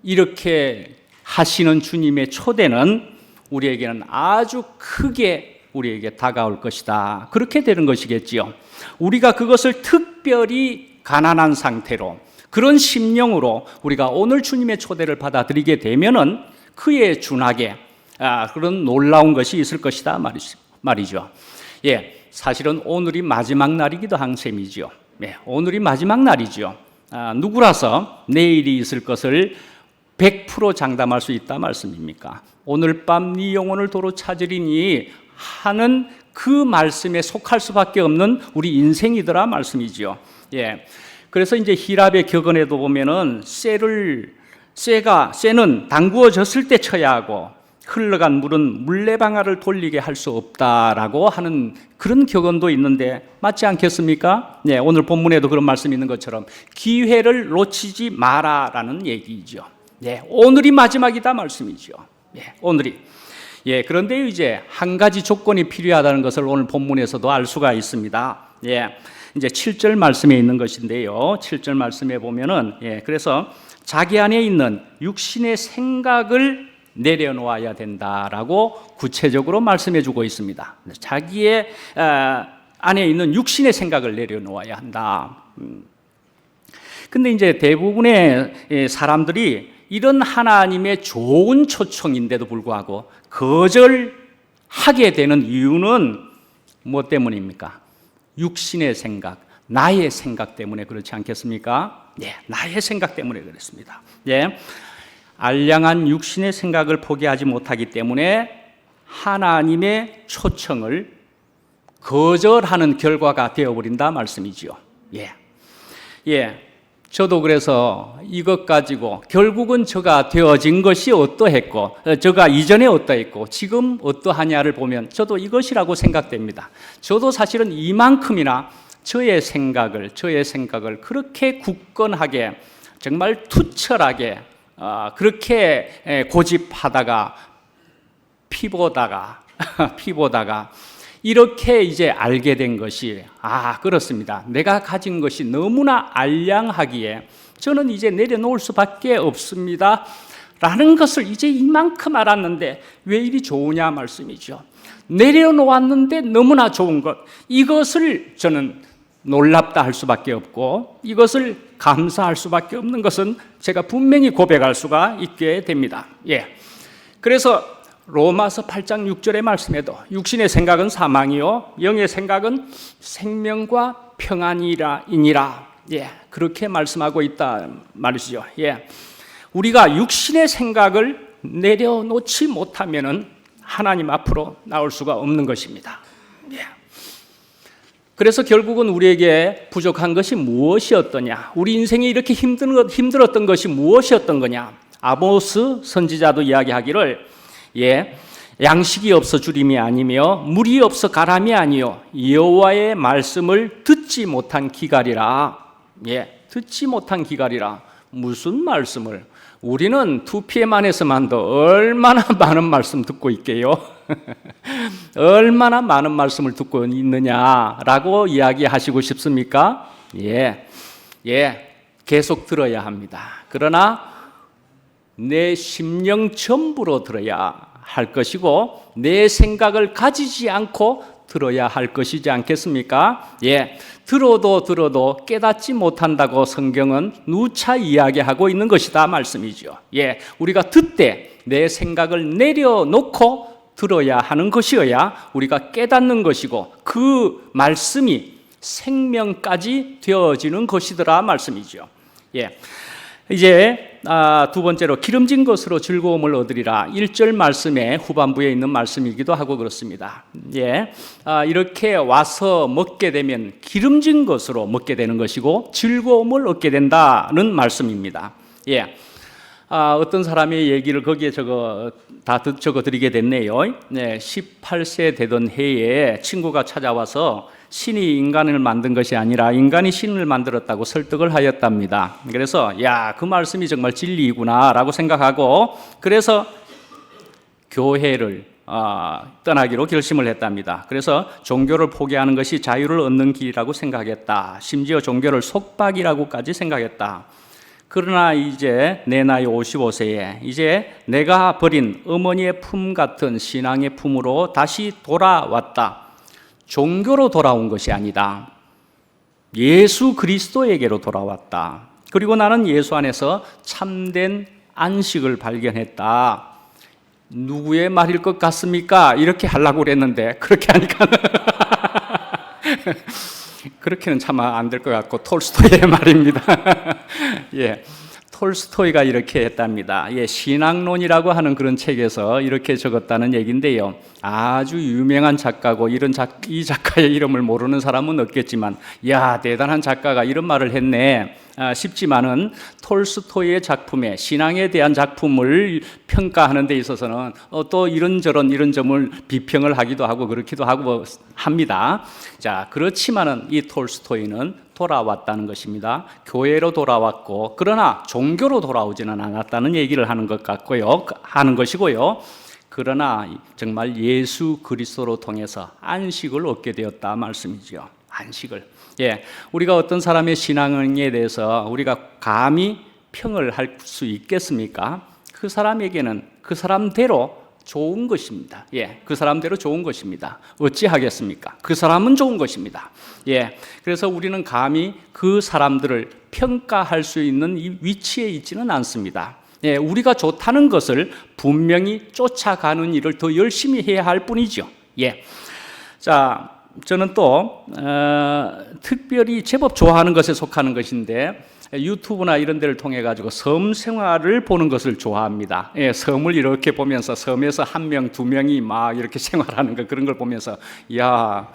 이렇게 하시는 주님의 초대는 우리에게는 아주 크게 우리에게 다가올 것이다. 그렇게 되는 것이겠지요. 우리가 그것을 특별히 가난한 상태로, 그런 심령으로 우리가 오늘 주님의 초대를 받아들이게 되면은 그에 준하게 그런 놀라운 것이 있을 것이다 말이죠. 예, 사실은 오늘이 마지막 날이기도 한 셈이죠. 예, 오늘이 마지막 날이죠. 누구라서 내일이 있을 것을 100% 장담할 수 있다 말씀입니까? 오늘 밤 네 영혼을 도로 찾으리니 하는 그 말씀에 속할 수밖에 없는 우리 인생이더라 말씀이죠. 예. 그래서 이제 히랍의 격언에도 보면은 쇠는 담구어졌을 때 쳐야 하고 흘러간 물은 물레방아를 돌리게 할 수 없다라고 하는 그런 격언도 있는데 맞지 않겠습니까? 네, 오늘 본문에도 그런 말씀이 있는 것처럼 기회를 놓치지 마라라는 얘기죠. 네, 오늘이 마지막이다 말씀이죠. 네, 오늘이. 예, 그런데 이제 한 가지 조건이 필요하다는 것을 오늘 본문에서도 알 수가 있습니다. 예, 이제 7절 말씀에 있는 것인데요. 7절 말씀에 보면은, 예, 그래서 자기 안에 있는 육신의 생각을 내려놓아야 된다라고 구체적으로 말씀해 주고 있습니다. 자기의 안에 있는 육신의 생각을 내려놓아야 한다. 근데 이제 대부분의 사람들이 이런 하나님의 좋은 초청인데도 불구하고 거절하게 되는 이유는 뭐 때문입니까? 육신의 생각, 나의 생각 때문에 그렇지 않겠습니까? 예, 나의 생각 때문에 그렇습니다. 예, 알량한 육신의 생각을 포기하지 못하기 때문에 하나님의 초청을 거절하는 결과가 되어버린다 말씀이지요. 예, 예. 저도 그래서 이것 가지고 결국은 저가 되어진 것이 어떠했고 저가 이전에 어떠했고 지금 어떠하냐를 보면 저도 이것이라고 생각됩니다. 저도 사실은 이만큼이나 저의 생각을 그렇게 굳건하게 정말 투철하게 그렇게 고집하다가 피보다가 이렇게 이제 알게 된 것이 그렇습니다. 내가 가진 것이 너무나 알량하기에 저는 이제 내려놓을 수밖에 없습니다 라는 것을 이제 이만큼 알았는데 왜 이리 좋으냐 말씀이죠. 내려놓았는데 너무나 좋은 것, 이것을 저는 놀랍다 할 수밖에 없고 이것을 감사할 수밖에 없는 것은 제가 분명히 고백할 수가 있게 됩니다. 예. 그래서 로마서 8장 6절의 말씀에도 육신의 생각은 사망이요 영의 생각은 생명과 평안이니라. 예, 그렇게 말씀하고 있다 말이죠. 예, 우리가 육신의 생각을 내려놓지 못하면은 하나님 앞으로 나올 수가 없는 것입니다. 예. 그래서 결국은 우리에게 부족한 것이 무엇이었더냐? 우리 인생이 이렇게 힘들었던 것이 무엇이었던 거냐? 아모스 선지자도 이야기하기를 예, 양식이 없어 주림이 아니며 물이 없어 가람이 아니요 여호와의 말씀을 듣지 못한 기갈이라. 예, 듣지 못한 기갈이라. 무슨 말씀을? 우리는 2PM안에서만도 얼마나 많은 말씀 듣고 있게요. 얼마나 많은 말씀을 듣고 있느냐라고 이야기하시고 싶습니까? 예, 계속 들어야 합니다. 그러나 내 심령 전부로 들어야 할 것이고 내 생각을 가지지 않고 들어야 할 것이지 않겠습니까? 예, 들어도 깨닫지 못한다고 성경은 누차 이야기하고 있는 것이다 말씀이죠. 예, 우리가 듣되 내 생각을 내려놓고 들어야 하는 것이어야 우리가 깨닫는 것이고 그 말씀이 생명까지 되어지는 것이더라 말씀이죠. 예. 이제 두 번째로 기름진 것으로 즐거움을 얻으리라. 1절 말씀의 후반부에 있는 말씀이기도 하고 그렇습니다. 예, 이렇게 와서 먹게 되면 기름진 것으로 먹게 되는 것이고 즐거움을 얻게 된다는 말씀입니다. 예, 어떤 사람의 얘기를 거기에 적어드리게 됐네요. 네, 18세 되던 해에 친구가 찾아와서 신이 인간을 만든 것이 아니라 인간이 신을 만들었다고 설득을 하였답니다. 그래서 그 말씀이 정말 진리이구나 라고 생각하고 그래서 교회를 떠나기로 결심을 했답니다. 그래서 종교를 포기하는 것이 자유를 얻는 길이라고 생각했다. 심지어 종교를 속박이라고까지 생각했다. 그러나 이제 내 나이 55세에 이제 내가 버린 어머니의 품 같은 신앙의 품으로 다시 돌아왔다. 종교로 돌아온 것이 아니다. 예수 그리스도에게로 돌아왔다. 그리고 나는 예수 안에서 참된 안식을 발견했다. 누구의 말일 것 같습니까? 이렇게 하려고 그랬는데 그렇게 하니까 그렇게는 참 안 될 것 같고 톨스토이의 말입니다. 예, 톨스토이가 이렇게 했답니다. 예, 신앙론이라고 하는 그런 책에서 이렇게 적었다는 얘기인데요. 아주 유명한 작가고 이 작가의 이름을 모르는 사람은 없겠지만 대단한 작가가 이런 말을 했네 싶지만은 톨스토이의 작품에 신앙에 대한 작품을 평가하는 데 있어서는 또 이런 점을 비평을 하기도 하고 그렇기도 하고 합니다. 자, 그렇지만은 이 톨스토이는 돌아왔다는 것입니다. 교회로 돌아왔고 그러나 종교로 돌아오지는 않았다는 얘기를 하는 것이고요. 그러나 정말 예수 그리스도로 통해서 안식을 얻게 되었다 말씀이죠. 안식을. 예, 우리가 어떤 사람의 신앙에 대해서 우리가 감히 평을 할 수 있겠습니까? 그 사람에게는 그 사람대로 좋은 것입니다. 예, 그 사람대로 좋은 것입니다. 어찌하겠습니까? 그 사람은 좋은 것입니다. 예, 그래서 우리는 감히 그 사람들을 평가할 수 있는 이 위치에 있지는 않습니다. 예, 우리가 좋다는 것을 분명히 쫓아가는 일을 더 열심히 해야 할 뿐이죠. 예, 자, 저는 또 특별히 제법 좋아하는 것에 속하는 것인데 유튜브나 이런 데를 통해 가지고 섬 생활을 보는 것을 좋아합니다. 예, 섬을 이렇게 보면서 섬에서 한 명, 두 명이 막 이렇게 생활하는 거 그런 걸 보면서 야,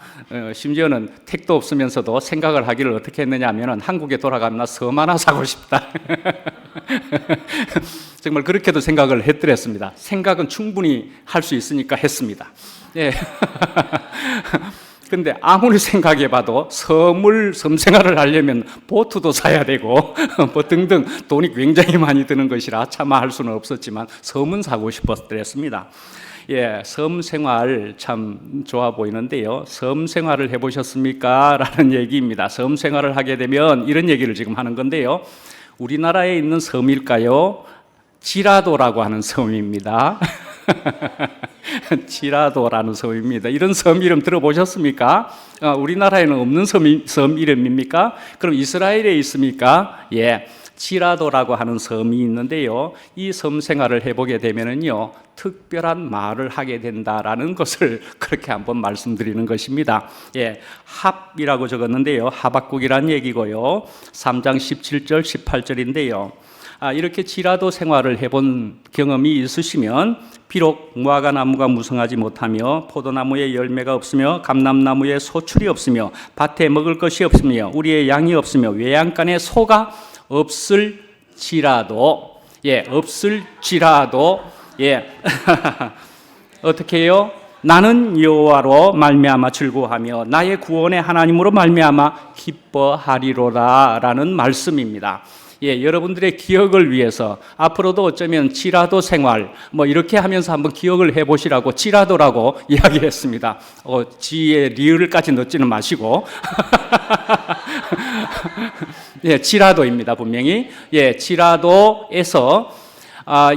심지어는 택도 없으면서도 생각을 하기를 어떻게 했느냐 하면은 한국에 돌아가면 나 섬 하나 사고 싶다. 정말 그렇게도 생각을 했더랬습니다. 생각은 충분히 할 수 있으니까 했습니다. 예. 근데 아무리 생각해봐도 섬 생활을 하려면 보트도 사야 되고 뭐 등등 돈이 굉장히 많이 드는 것이라 차마 할 수는 없었지만 섬은 사고 싶었더랬습니다. 예, 섬 생활 참 좋아 보이는데요. 섬 생활을 해보셨습니까? 라는 얘기입니다. 섬 생활을 하게 되면 이런 얘기를 지금 하는 건데요. 우리나라에 있는 섬일까요? 지라도라고 하는 섬입니다. 지라도라는 섬입니다. 이런 섬 이름 들어보셨습니까? 우리나라에는 없는 섬 이름입니까? 그럼 이스라엘에 있습니까? 예, 지라도라고 하는 섬이 있는데요. 이 섬 생활을 해보게 되면은요, 특별한 말을 하게 된다라는 것을 그렇게 한번 말씀드리는 것입니다. 예, 합이라고 적었는데요. 하박국이란 얘기고요. 3장 17절, 18절인데요. 이렇게 지라도 생활을 해본 경험이 있으시면 비록 무화과 나무가 무성하지 못하며 포도나무에 열매가 없으며 감람나무에 소출이 없으며 밭에 먹을 것이 없으며 우리의 양이 없으며 외양간에 소가 없을지라도 예, 없을지라도 예. 어떻게 해요? 나는 여호와로 말미암아 즐거워하며 나의 구원의 하나님으로 말미암아 기뻐하리로라라는 말씀입니다. 예, 여러분들의 기억을 위해서 앞으로도 어쩌면 지라도 생활 뭐 이렇게 하면서 한번 기억을 해보시라고 지라도라고 이야기했습니다. 지에 리을까지 넣지는 마시고 예, 지라도입니다 분명히. 예, 지라도에서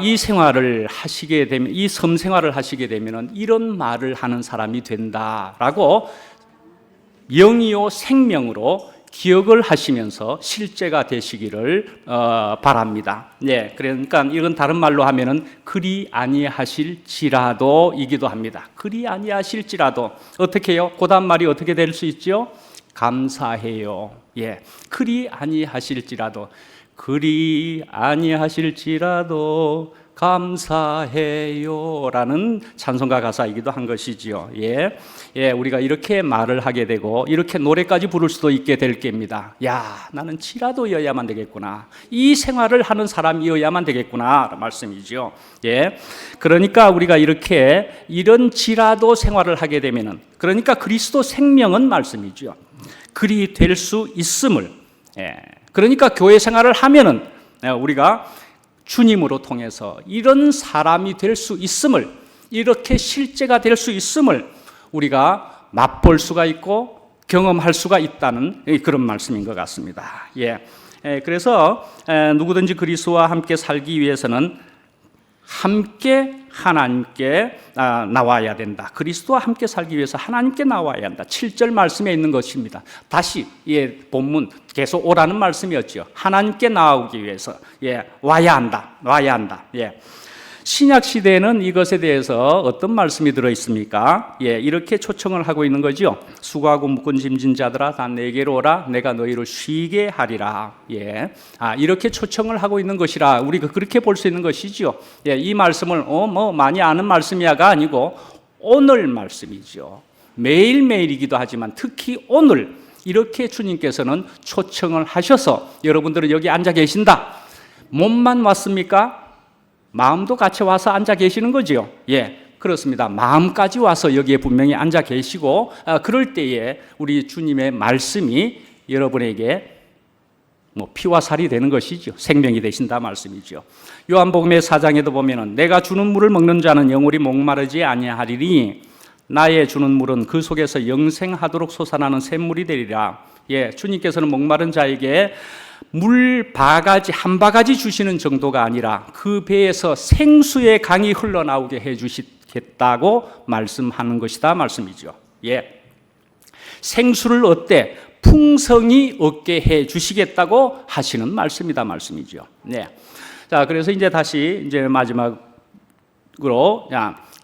이 생활을 하시게 되면 이 섬 생활을 하시게 되면은 이런 말을 하는 사람이 된다라고 영이요 생명으로 기억을 하시면서 실제가 되시기를 바랍니다. 예, 그러니까 이건 다른 말로 하면은 그리 아니하실지라도이기도 합니다. 그리 아니하실지라도 어떻게 해요? 그다음 말이 어떻게 될 수 있죠? 감사해요. 예, 그리 아니하실지라도 그리 아니하실지라도 감사해요라는 찬송가 가사이기도 한 것이지요. 예, 예, 우리가 이렇게 말을 하게 되고 이렇게 노래까지 부를 수도 있게 될 겁니다. 야, 나는 지라도여야만 되겠구나. 이 생활을 하는 사람이어야만 되겠구나 말씀이죠. 예, 그러니까 우리가 이렇게 이런 지라도 생활을 하게 되면은 그러니까 그리스도 생명은 말씀이죠. 그리 될 수 있음을. 예, 그러니까 교회 생활을 하면은 우리가 주님으로 통해서 이런 사람이 될 수 있음을, 이렇게 실제가 될 수 있음을 우리가 맛볼 수가 있고 경험할 수가 있다는 그런 말씀인 것 같습니다. 예, 그래서 누구든지 그리스도와 함께 살기 위해서는 함께 하나님께 나와야 된다. 그리스도와 함께 살기 위해서 하나님께 나와야 한다. 7절 말씀에 있는 것입니다. 다시 예, 본문 계속 오라는 말씀이었죠. 하나님께 나오기 위해서 와야 한다. 와야 한다. 예. 신약 시대에는 이것에 대해서 어떤 말씀이 들어 있습니까? 예, 이렇게 초청을 하고 있는 거죠. 수고하고 묶은 짐진 자들아 다 내게로 오라 내가 너희를 쉬게 하리라. 예. 이렇게 초청을 하고 있는 것이라 우리가 그렇게 볼 수 있는 것이죠. 예, 이 말씀을 뭐 많이 아는 말씀이야가 아니고 오늘 말씀이죠. 매일매일이기도 하지만 특히 오늘 이렇게 주님께서는 초청을 하셔서 여러분들은 여기 앉아 계신다. 몸만 왔습니까? 마음도 같이 와서 앉아 계시는 거지요. 예, 그렇습니다. 마음까지 와서 여기에 분명히 앉아 계시고 그럴 때에 우리 주님의 말씀이 여러분에게 뭐 피와 살이 되는 것이죠. 생명이 되신다 말씀이죠. 요한복음의 4장에도 보면은 내가 주는 물을 먹는 자는 영원히 목마르지 아니하리니 나의 주는 물은 그 속에서 영생하도록 솟아나는 샘물이 되리라. 예, 주님께서는 목마른 자에게 물 바가지 한 바가지 주시는 정도가 아니라 그 배에서 생수의 강이 흘러나오게 해 주시겠다고 말씀하는 것이다 말씀이죠. 예. 생수를 어때? 풍성히 얻게 해 주시겠다고 하시는 말씀이다 말씀이죠. 네. 자, 그래서 이제 다시 이제 마지막으로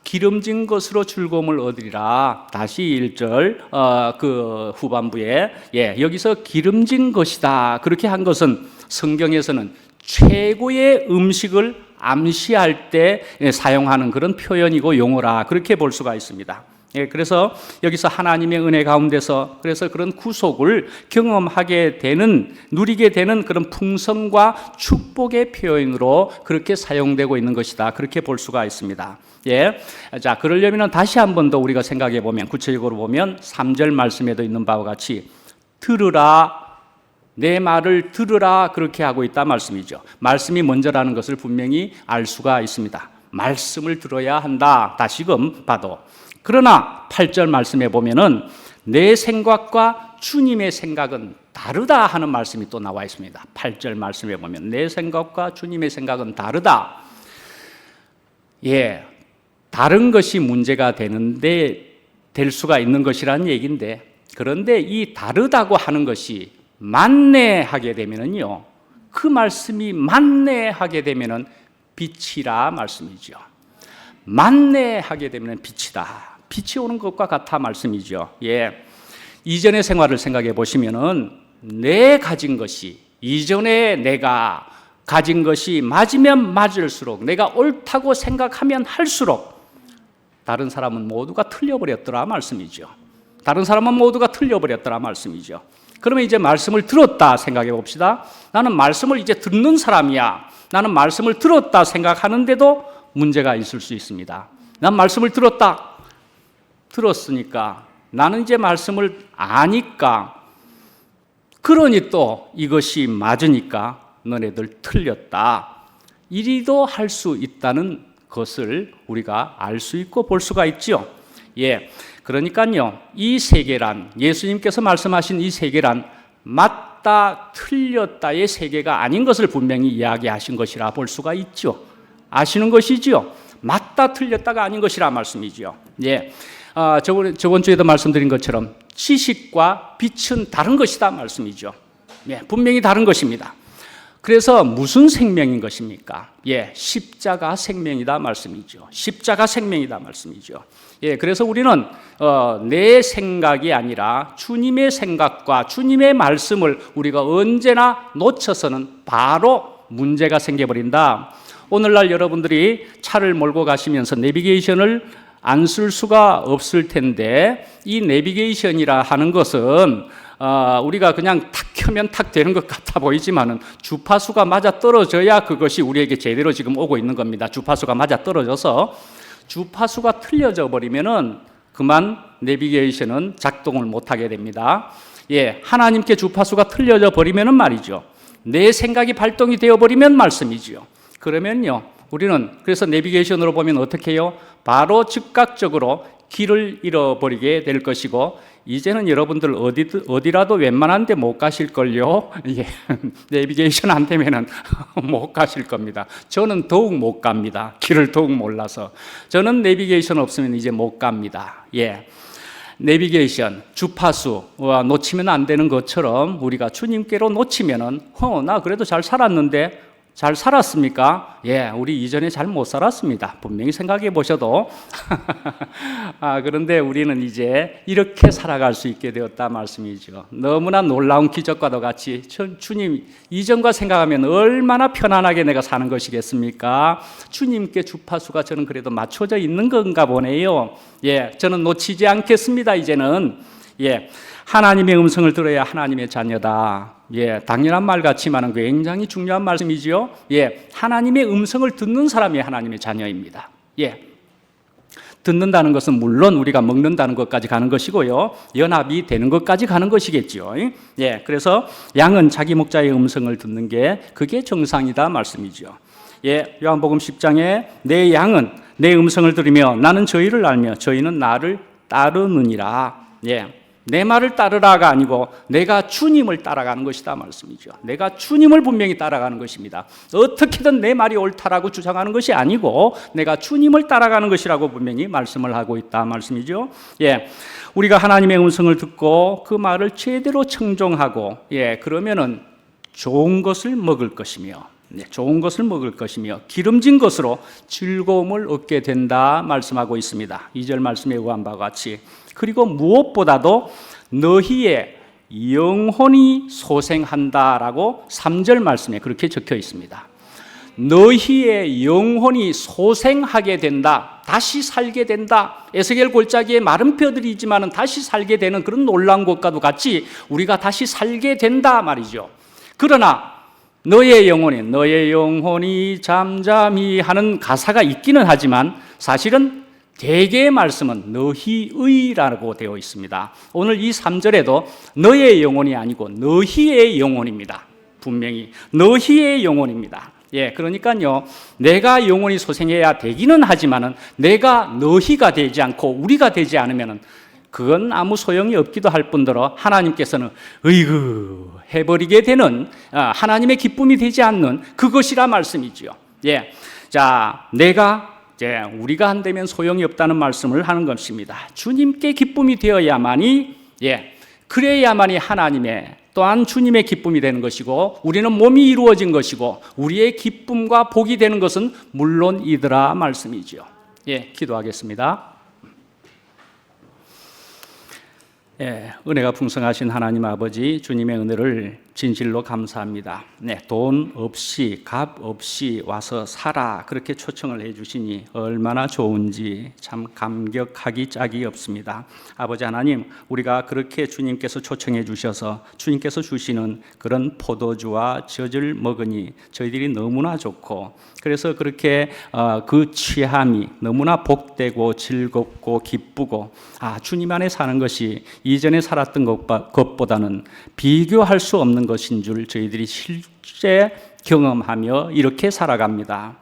기름진 것으로 즐거움을 얻으리라. 다시 1절 그 후반부에 여기서 기름진 것이다. 그렇게 한 것은 성경에서는 최고의 음식을 암시할 때 사용하는 그런 표현이고 용어라. 그렇게 볼 수가 있습니다. 그래서 여기서 하나님의 은혜 가운데서 그래서 그런 구속을 경험하게 되는, 누리게 되는 그런 풍성과 축복의 표현으로 그렇게 사용되고 있는 것이다. 그렇게 볼 수가 있습니다. 예. 자, 그러려면 다시 한 번 더 우리가 생각해 보면, 구체적으로 보면 3절 말씀에도 있는 바와 같이 들으라, 내 말을 들으라, 그렇게 하고 있다 말씀이죠. 말씀이 먼저라는 것을 분명히 알 수가 있습니다. 말씀을 들어야 한다. 다시금 봐도. 그러나 8절 말씀에 보면은 내 생각과 주님의 생각은 다르다 하는 말씀이 또 나와 있습니다. 8절 말씀에 보면 내 생각과 주님의 생각은 다르다. 예, 다른 것이 문제가 되는데 될 수가 있는 것이라는 얘기인데, 그런데 이 다르다고 하는 것이 만내하게 되면은요, 그 말씀이 만내하게 되면은 빛이라 말씀이죠. 만내하게 되면 빛이다. 빛이 오는 것과 같아 말씀이죠. 예. 이전의 생활을 생각해 보시면은 내 가진 것이, 이전에 내가 가진 것이 맞으면 맞을수록, 내가 옳다고 생각하면 할수록 다른 사람은 모두가 틀려버렸더라 말씀이죠. 다른 사람은 모두가 틀려버렸더라 말씀이죠. 그러면 이제 말씀을 들었다 생각해 봅시다. 나는 말씀을 이제 듣는 사람이야. 나는 말씀을 들었다 생각하는데도 문제가 있을 수 있습니다. 난 말씀을 들었으니까 나는 이제 말씀을 아니까, 그러니 또 이것이 맞으니까 너네들 틀렸다. 이리도 할 수 있다는 것을 우리가 알 수 있고 볼 수가 있죠. 예. 그러니까요, 이 세계란, 예수님께서 말씀하신 이 세계란 맞다, 틀렸다의 세계가 아닌 것을 분명히 이야기하신 것이라 볼 수가 있죠. 아시는 것이지요. 맞다, 틀렸다가 아닌 것이라 말씀이지요. 예. 저번 주에도 말씀드린 것처럼 지식과 빛은 다른 것이다 말씀이죠. 예, 분명히 다른 것입니다. 그래서 무슨 생명인 것입니까? 예, 십자가 생명이다 말씀이죠. 십자가 생명이다 말씀이죠. 예, 그래서 우리는 내 생각이 아니라 주님의 생각과 주님의 말씀을 우리가 언제나 놓쳐서는 바로 문제가 생겨버린다. 오늘날 여러분들이 차를 몰고 가시면서 내비게이션을 안 쓸 수가 없을 텐데, 이 내비게이션이라 하는 것은 우리가 그냥 탁 켜면 탁 되는 것 같아 보이지만은 주파수가 맞아 떨어져야 그것이 우리에게 제대로 지금 오고 있는 겁니다. 주파수가 맞아 떨어져서 주파수가 틀려져 버리면은 그만 내비게이션은 작동을 못하게 됩니다. 예, 하나님께 주파수가 틀려져 버리면은 말이죠, 내 생각이 발동이 되어 버리면 말씀이지요. 그러면요, 우리는 그래서 내비게이션으로 보면 어떻게 해요? 바로 즉각적으로 길을 잃어버리게 될 것이고, 이제는 여러분들 어디라도 웬만한 데 못 가실걸요? 예. 내비게이션 안 되면은 못 가실 겁니다. 저는 더욱 못 갑니다. 길을 더욱 몰라서. 저는 내비게이션 없으면 이제 못 갑니다. 예. 내비게이션, 주파수 놓치면 안 되는 것처럼 우리가 주님께로 놓치면은 나 그래도 잘 살았는데, 잘 살았습니까? 예, 우리 이전에 잘 못 살았습니다. 분명히 생각해 보셔도. 그런데 우리는 이제 이렇게 살아갈 수 있게 되었다 말씀이죠. 너무나 놀라운 기적과도 같이 주님 이전과 생각하면 얼마나 편안하게 내가 사는 것이겠습니까? 주님께 주파수가 저는 그래도 맞춰져 있는 건가 보네요. 예, 저는 놓치지 않겠습니다. 이제는. 예, 하나님의 음성을 들어야 하나님의 자녀다. 예, 당연한 말 같지만은 굉장히 중요한 말씀이지요. 예, 하나님의 음성을 듣는 사람이 하나님의 자녀입니다. 예. 듣는다는 것은 물론 우리가 먹는다는 것까지 가는 것이고요. 연합이 되는 것까지 가는 것이겠죠. 예, 그래서 양은 자기 목자의 음성을 듣는 게 그게 정상이다 말씀이죠. 예, 요한복음 10장에 내 양은 내 음성을 들으며 나는 저희를 알며 저희는 나를 따르느니라. 예. 내 말을 따르라가 아니고 내가 주님을 따라가는 것이다 말씀이죠. 내가 주님을 분명히 따라가는 것입니다. 어떻게든 내 말이 옳다라고 주장하는 것이 아니고 내가 주님을 따라가는 것이라고 분명히 말씀을 하고 있다 말씀이죠. 예, 우리가 하나님의 음성을 듣고 그 말을 제대로 청종하고 그러면은 좋은 것을 먹을 것이며 좋은 것을 먹을 것이며 기름진 것으로 즐거움을 얻게 된다 말씀하고 있습니다. 2절 말씀에 의한 바와 같이 그리고 무엇보다도 너희의 영혼이 소생한다라고 3절 말씀에 그렇게 적혀 있습니다. 너희의 영혼이 소생하게 된다. 다시 살게 된다. 에스겔 골짜기에 마른 뼈들이지만 다시 살게 되는 그런 놀라운 것과도 같이 우리가 다시 살게 된다 말이죠. 그러나 너의 영혼이 잠잠히 하는 가사가 있기는 하지만 사실은 대개의 말씀은 너희의라고 되어 있습니다. 오늘 이 3절에도 너의 영혼이 아니고 너희의 영혼입니다. 분명히 너희의 영혼입니다. 예, 그러니까요, 내가 영혼이 소생해야 되기는 하지만은 내가 너희가 되지 않고 우리가 되지 않으면은 그건 아무 소용이 없기도 할 뿐더러 하나님께서는 으이그 해버리게 되는 하나님의 기쁨이 되지 않는 그것이라 말씀이지요. 예, 자, 우리가 한다면 소용이 없다는 말씀을 하는 것입니다. 주님께 기쁨이 되어야만이 그래야만이 하나님의 또한 주님의 기쁨이 되는 것이고 우리는 몸이 이루어진 것이고 우리의 기쁨과 복이 되는 것은 물론이더라 말씀이지요. 예, 기도하겠습니다. 예, 은혜가 풍성하신 하나님 아버지 주님의 은혜를 진실로 감사합니다. 네, 돈 없이 값 없이 와서 살아 그렇게 초청을 해주시니 얼마나 좋은지 참 감격하기 짝이 없습니다. 아버지 하나님, 우리가 그렇게 주님께서 초청해 주셔서 주님께서 주시는 그런 포도주와 젖을 먹으니 저희들이 너무나 좋고 그래서 그렇게 그 취함이 너무나 복되고 즐겁고 기쁘고 주님 안에 사는 것이 이전에 살았던 것보다는 비교할 수 없는 것인 줄 저희들이 실제 경험하며 이렇게 살아갑니다.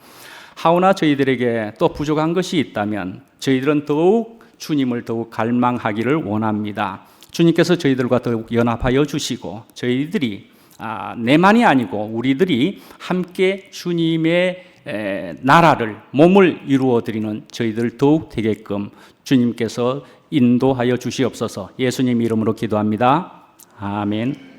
하오나 저희들에게 또 부족한 것이 있다면 저희들은 더욱 주님을 더욱 갈망하기를 원합니다. 주님께서 저희들과 더욱 연합하여 주시고 저희들이 내만이 아니고 우리들이 함께 주님의 나라를 몸을 이루어 드리는 저희들 더욱 되게끔 주님께서 인도하여 주시옵소서. 예수님 이름으로 기도합니다. 아멘.